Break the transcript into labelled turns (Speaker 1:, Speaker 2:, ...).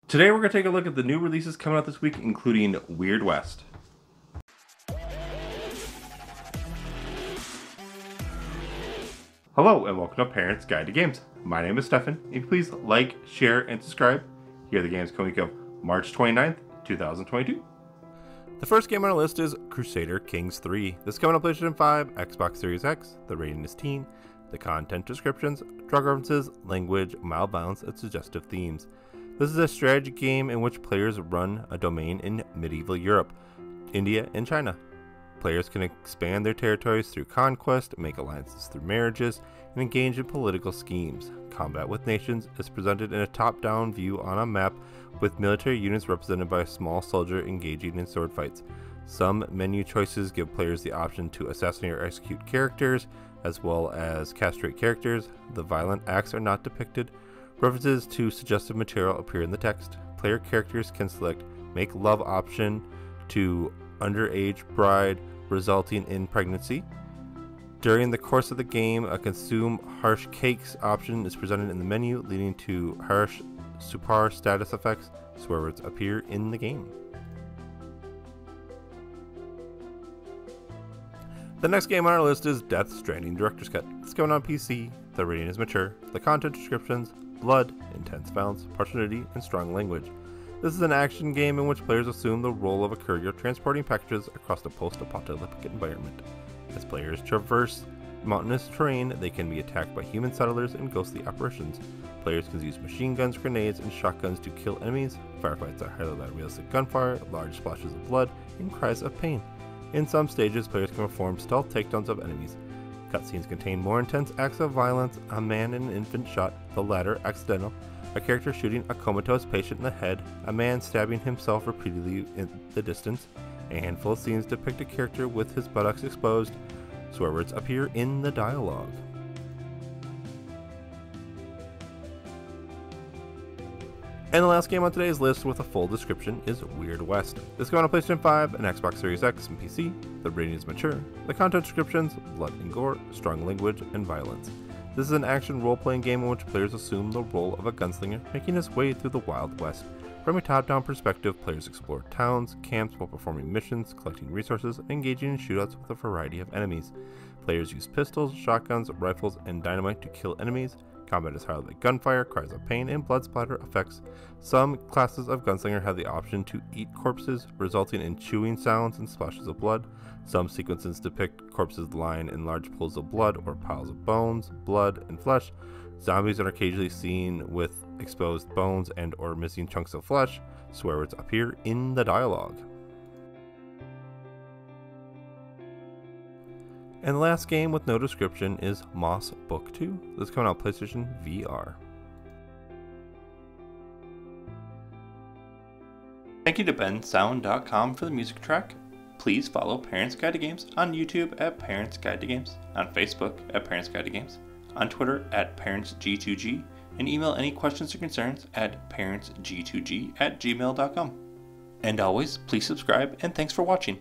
Speaker 1: Today we're going to take a look at the new releases coming out this week, including Weird West. Hello and welcome to Parents Guide to Games. My name is Stefan. If you please like, share, and subscribe. Here are the games coming week of March 29th, 2022. The first game on our list is Crusader Kings III. This is coming on PlayStation 5, Xbox Series X. The rating is teen. The content descriptions, drug references, language, mild violence, and suggestive themes. This is a strategy game in which players run a domain in medieval Europe, India, and China. Players can expand their territories through conquest, make alliances through marriages, and engage in political schemes. Combat with nations is presented in a top-down view on a map with military units represented by a small soldier engaging in sword fights. Some menu choices give players the option to assassinate or execute characters, as well as castrate characters. The violent acts are not depicted. References to suggestive material appear in the text. Player characters can select Make Love option to underage bride resulting in pregnancy. During the course of the game, a Consume Harsh Cakes option is presented in the menu, leading to harsh super status effects. Swear words appear in the game. The next game on our list is Death Stranding Director's Cut. It's going on PC. The rating is mature. The content descriptions: blood, intense violence, partial nudity, and strong language. This is an action game in which players assume the role of a courier transporting packages across the post-apocalyptic environment. As players traverse mountainous terrain, they can be attacked by human settlers and ghostly apparitions. Players can use machine guns, grenades, and shotguns to kill enemies. Firefights are highlighted by realistic gunfire, large splashes of blood, and cries of pain. In some stages, players can perform stealth takedowns of enemies. Cutscenes contain more intense acts of violence: a man and an infant shot, the latter accidental, a character shooting a comatose patient in the head, a man stabbing himself repeatedly in the distance. A handful of scenes depict a character with his buttocks exposed. Swear words appear in the dialogue. And the last game on today's list with a full description is Weird West. This is going on PlayStation 5 and Xbox Series X and PC. The rating is mature. The content descriptions: blood and gore, strong language, and violence. This is an action role-playing game in which players assume the role of a gunslinger making his way through the Wild West. From a top-down perspective, players explore towns, camps while performing missions, collecting resources, and engaging in shootouts with a variety of enemies. Players use pistols, shotguns, rifles, and dynamite to kill enemies. Combat is highlighted by gunfire, cries of pain, and blood splatter effects. Some classes of gunslinger have the option to eat corpses, resulting in chewing sounds and splashes of blood. Some sequences depict corpses lying in large pools of blood or piles of bones, blood, and flesh. Zombies are occasionally seen with exposed bones and or missing chunks of flesh. Swear words appear in the dialogue. And the last game with no description is Moss Book 2. This is coming out on PlayStation VR. Thank you to bensound.com for the music track. Please follow Parents Guide to Games on YouTube at Parents Guide to Games, on Facebook at Parents Guide to Games, on Twitter at ParentsG2G, and email any questions or concerns at parentsg2g@gmail.com. And always, please subscribe, and thanks for watching.